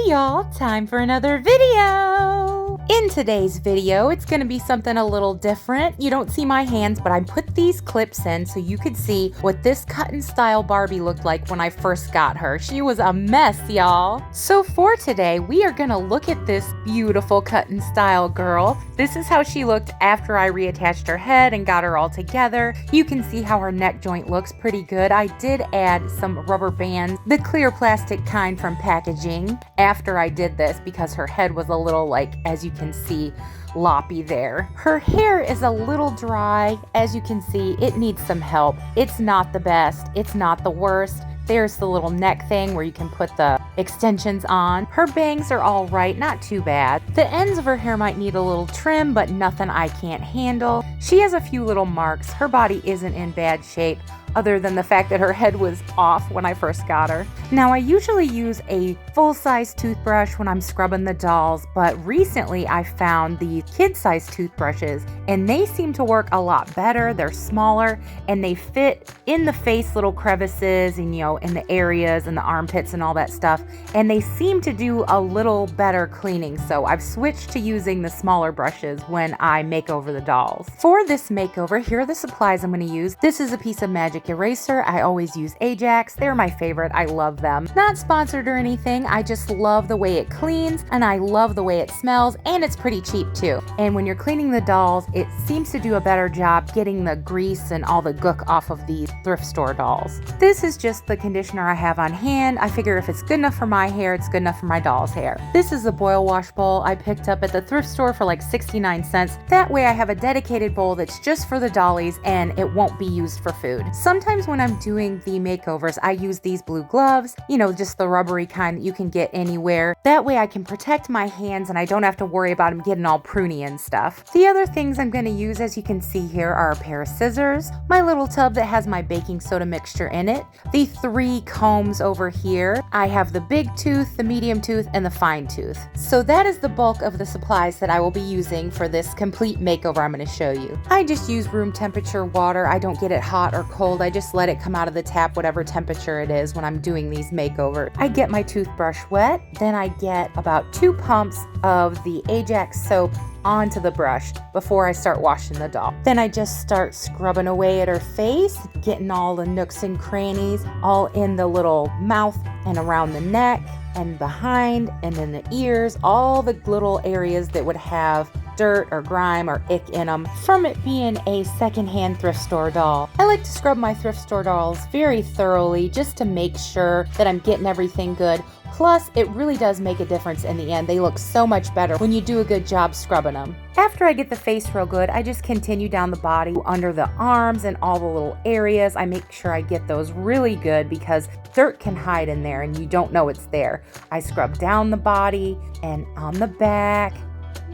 y'all, time for another video. In today's video, it's going to be something a little different. You don't see my hands, but I put these clips in so you could see what this cut-and-style Barbie looked like when I first got her. She was a mess, y'all. So for today, we are going to look at this beautiful cut-and-style girl. This is how she looked after I reattached her head and got her all together. You can see how her neck joint looks pretty good. I did add some rubber bands, the clear plastic kind from packaging, after I did this because her head was a little, like, as you can see, loppy there. Her hair is a little dry. As you can see, it needs some help. It's not the best. It's not the worst. There's the little neck thing where you can put the extensions on. Her bangs are all right, not too bad. The ends of her hair might need a little trim, but nothing I can't handle. She has a few little marks. Her body isn't in bad shape, other than the fact that her head was off when I first got her. Now, I usually use a full-size toothbrush when I'm scrubbing the dolls, but recently I found these kid-size toothbrushes, and they seem to work a lot better. They're smaller, and they fit in the face little crevices and, in the areas and the armpits and all that stuff, and they seem to do a little better cleaning, so I've switched to using the smaller brushes when I make over the dolls. For this makeover, here are the supplies I'm going to use. This is a piece of magic eraser. I always use Ajax. They're my favorite. I love them. Not sponsored or anything. I just love the way it cleans, and I love the way it smells, and it's pretty cheap too. And when you're cleaning the dolls, it seems to do a better job getting the grease and all the gook off of these thrift store dolls. This is just the conditioner I have on hand. I figure if it's good enough for my hair, it's good enough for my doll's hair. This is a boil wash bowl I picked up at the thrift store for like 69 cents. That way I have a dedicated bowl that's just for the dollies and it won't be used for food. Sometimes when I'm doing the makeovers, I use these blue gloves, just the rubbery kind that you can get anywhere. That way I can protect my hands and I don't have to worry about them getting all pruny and stuff. The other things I'm going to use, as you can see here, are a pair of scissors, my little tub that has my baking soda mixture in it, the 3 combs over here. I have the big tooth, the medium tooth, and the fine tooth. So that is the bulk of the supplies that I will be using for this complete makeover I'm going to show you. I just use room temperature water. I don't get it hot or cold. I just let it come out of the tap, whatever temperature it is when I'm doing these makeovers. I get my toothbrush wet, then I get about 2 pumps of the Ajax soap onto the brush before I start washing the doll. Then I just start scrubbing away at her face, getting all the nooks and crannies, all in the little mouth and around the neck and behind and then the ears, all the little areas that would have dirt or grime or ick in them from it being a secondhand thrift store doll. I like to scrub my thrift store dolls very thoroughly just to make sure that I'm getting everything good. Plus, it really does make a difference in the end. They look so much better when you do a good job scrubbing them. After I get the face real good, I just continue down the body, under the arms and all the little areas. I make sure I get those really good because dirt can hide in there and you don't know it's there. I scrub down the body and on the back,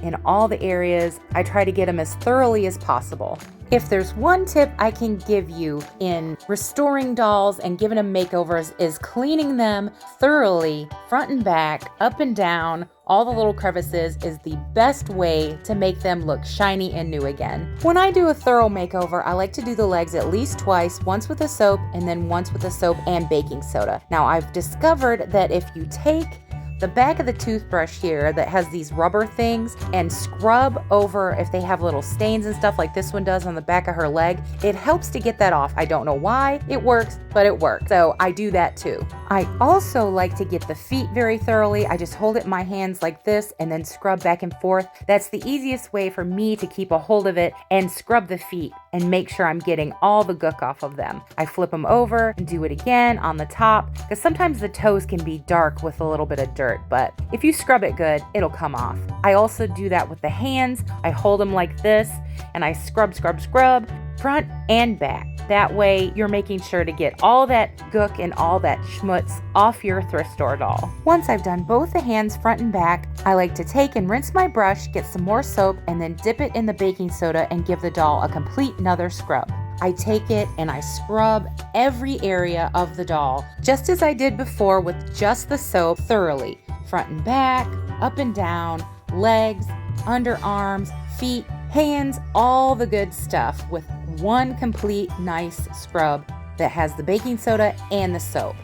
in all the areas. I try to get them as thoroughly as possible. If there's one tip I can give you in restoring dolls and giving them makeovers is cleaning them thoroughly, front and back, up and down, all the little crevices is the best way to make them look shiny and new again. When I do a thorough makeover, I like to do the legs at least twice, once with a soap and then once with a soap and baking soda. Now, I've discovered that if you take the back of the toothbrush here that has these rubber things and scrub over if they have little stains and stuff like this one does on the back of her leg, it helps to get that off. I don't know why it works, but it works. So I do that too. I also like to get the feet very thoroughly. I just hold it in my hands like this and then scrub back and forth. That's the easiest way for me to keep a hold of it and scrub the feet and make sure I'm getting all the gook off of them. I flip them over and do it again on the top because sometimes the toes can be dark with a little bit of dirt, but if you scrub it good, it'll come off. I also do that with the hands. I hold them like this and I scrub, front and back. That way you're making sure to get all that gook and all that schmutz off your thrift store doll. Once I've done both the hands front and back, I like to take and rinse my brush, get some more soap, and then dip it in the baking soda and give the doll a complete another scrub. I take it and I scrub every area of the doll, just as I did before with just the soap thoroughly. Front and back, up and down, legs, underarms, feet, hands, all the good stuff with one complete nice scrub that has the baking soda and the soap.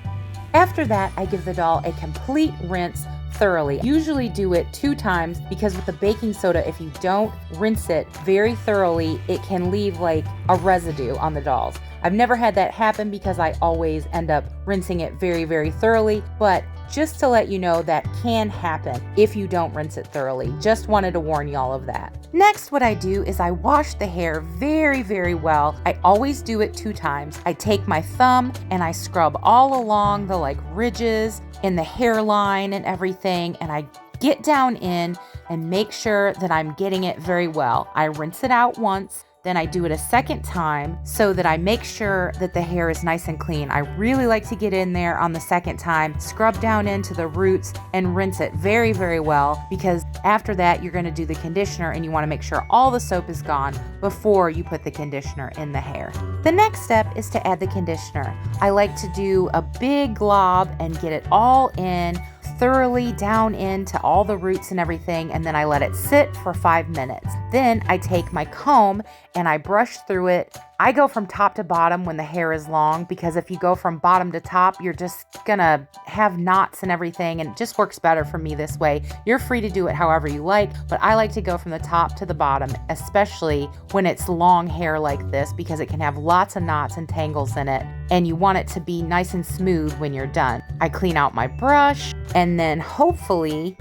After that, I give the doll a complete rinse thoroughly. Usually do it 2 times because with the baking soda, if you don't rinse it very thoroughly, it can leave like a residue on the dolls. I've never had that happen because I always end up rinsing it very, very thoroughly, but just to let you know, that can happen if you don't rinse it thoroughly. Just wanted to warn y'all of that. Next, what I do is I wash the hair very, very well. I always do it 2 times. I take my thumb and I scrub all along the like ridges in the hairline and everything, and I get down in and make sure that I'm getting it very well. I rinse it out once. Then I do it a second time so that I make sure that the hair is nice and clean. I really like to get in there on the second time, scrub down into the roots and rinse it very, very well, because after that you're going to do the conditioner and you want to make sure all the soap is gone before you put the conditioner in the hair. The next step is to add the conditioner. I like to do a big glob and get it all in thoroughly down into all the roots and everything, and then I let it sit for 5 minutes. Then I take my comb and I brush through it. I go from top to bottom when the hair is long, because if you go from bottom to top, you're just gonna have knots and everything, and it just works better for me this way. You're free to do it however you like, but I like to go from the top to the bottom, especially when it's long hair like this, because it can have lots of knots and tangles in it, and you want it to be nice and smooth when you're done. I clean out my brush, and then hopefully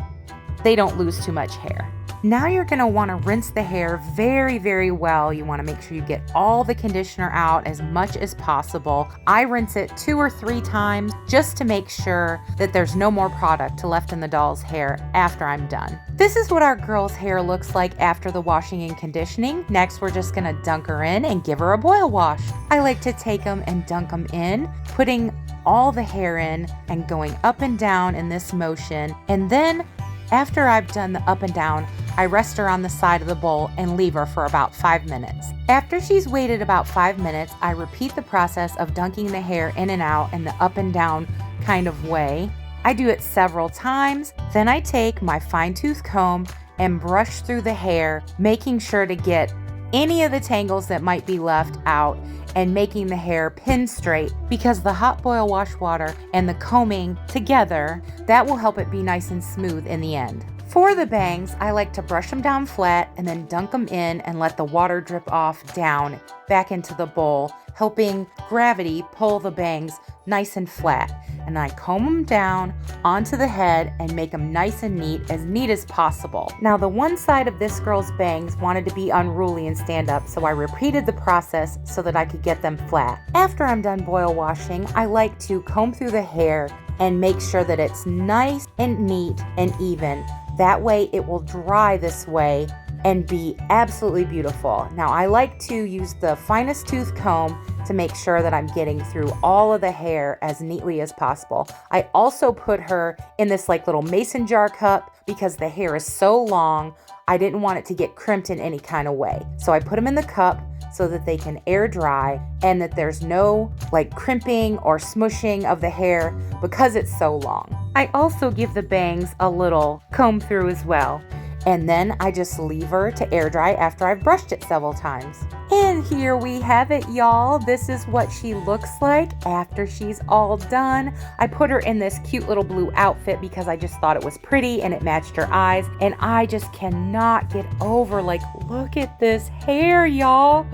they don't lose too much hair. Now you're going to want to rinse the hair very, very well. You want to make sure you get all the conditioner out as much as possible. I rinse it 2 or 3 times just to make sure that there's no more product left in the doll's hair after I'm done. This is what our girl's hair looks like after the washing and conditioning. Next, we're just going to dunk her in and give her a boil wash. I like to take them and dunk them in, putting all the hair in and going up and down in this motion. And then after I've done the up and down, I rest her on the side of the bowl and leave her for about 5 minutes. After she's waited about 5 minutes, I repeat the process of dunking the hair in and out in the up and down kind of way. I do it several times. Then I take my fine-tooth comb and brush through the hair, making sure to get any of the tangles that might be left out and making the hair pin straight, because the hot boil wash water and the combing together, that will help it be nice and smooth in the end. For the bangs, I like to brush them down flat and then dunk them in and let the water drip off down back into the bowl, helping gravity pull the bangs nice and flat. And I comb them down onto the head and make them nice and neat as possible. Now the one side of this girl's bangs wanted to be unruly and stand up, so I repeated the process so that I could get them flat. After I'm done boil washing, I like to comb through the hair and make sure that it's nice and neat and even. That way it will dry this way and be absolutely beautiful. Now I like to use the finest tooth comb to make sure that I'm getting through all of the hair as neatly as possible. I also put her in this like little mason jar cup because the hair is so long. I didn't want it to get crimped in any kind of way. So I put them in the cup so that they can air dry and that there's no like crimping or smushing of the hair because it's so long. I also give the bangs a little comb through as well. And then I just leave her to air dry after I've brushed it several times. And here we have it, y'all. This is what she looks like after she's all done. I put her in this cute little blue outfit because I just thought it was pretty and it matched her eyes. And I just cannot get over, like, look at this hair, y'all.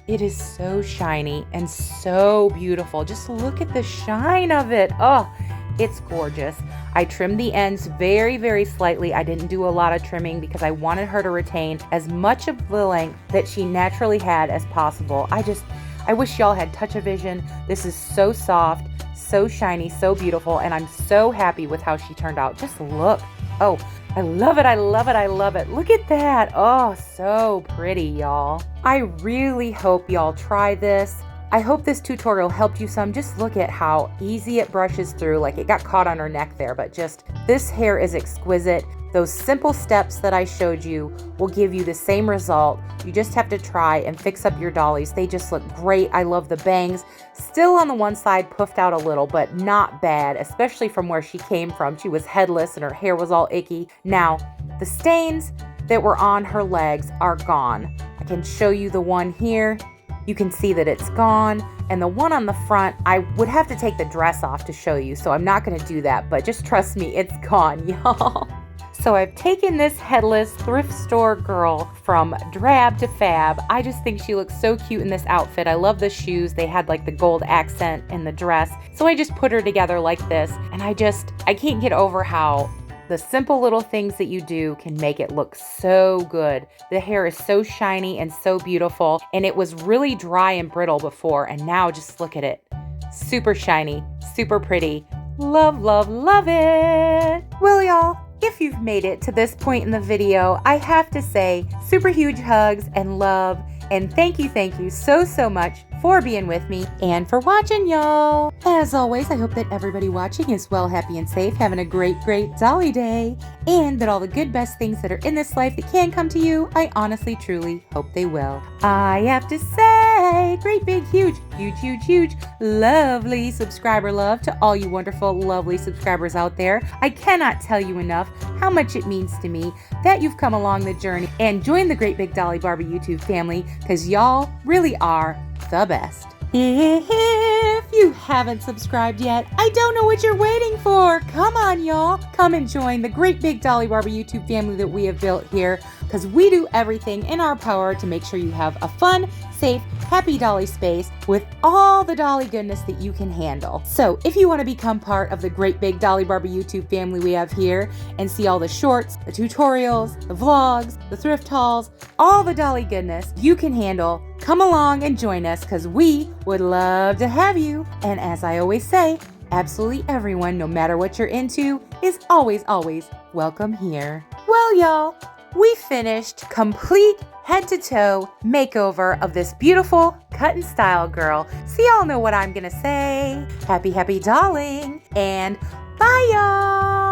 It is so shiny and so beautiful. Just look at the shine of it. Oh, it's gorgeous. I trimmed the ends very, very slightly. I didn't do a lot of trimming because I wanted her to retain as much of the length that she naturally had as possible. I wish y'all had touch-o-vision. This is so soft, so shiny, so beautiful, and I'm so happy with how she turned out. Just look. Oh, I love it, I love it, I love it. Look at that. Oh, so pretty, y'all. I really hope y'all try this. I hope this tutorial helped you some. Just look at how easy it brushes through. Like, it got caught on her neck there, but just this hair is exquisite. Those simple steps that I showed you will give you the same result. You just have to try and fix up your dollies. They just look great. I love the bangs. Still on the one side puffed out a little, but not bad, especially from where she came from. She was headless and her hair was all icky. Now, the stains that were on her legs are gone. I can show you the one here. you can see that it's gone. And the one on the front, I would have to take the dress off to show you, so I'm not gonna do that, but just trust me, it's gone, y'all. So I've taken this headless thrift store girl from drab to fab. I just think she looks so cute in this outfit. I love the shoes. They had like the gold accent in the dress. So I just put her together like this. And I can't get over how the simple little things that you do can make it look so good. The hair is so shiny and so beautiful. And it was really dry and brittle before. And now just look at it. Super shiny, super pretty. Love, love, love it. Well, y'all, if you've made it to this point in the video, I have to say super huge hugs and love, and thank you so much for being with me and for watching, y'all. As always, I hope that everybody watching is well, happy, and safe, having a great Dolly Day, and that all the good, best things that are in this life that can come to you, I honestly, truly hope they will. I have to say, great, big, huge, lovely subscriber love to all you wonderful, lovely subscribers out there. I cannot tell you enough how much it means to me that you've come along the journey and joined the Great Big Dolly Barbie YouTube family, because y'all really are the best. If you haven't subscribed yet, I don't know what you're waiting for. Come on, y'all. Come and join the Great Big Dolly Barbie YouTube family that we have built here, because we do everything in our power to make sure you have a fun, safe, happy Dolly space with all the Dolly goodness that you can handle. So if you want to become part of the Great Big Dolly Barbie YouTube family we have here and see all the shorts, the tutorials, the vlogs, the thrift hauls, all the Dolly goodness you can handle, come along and join us, because we would love to have you. And as I always say, absolutely everyone, no matter what you're into, is always welcome here. Well, y'all, we finished complete head-to-toe makeover of this beautiful cut and style girl. So y'all know what I'm gonna say. Happy dolling, and bye, y'all.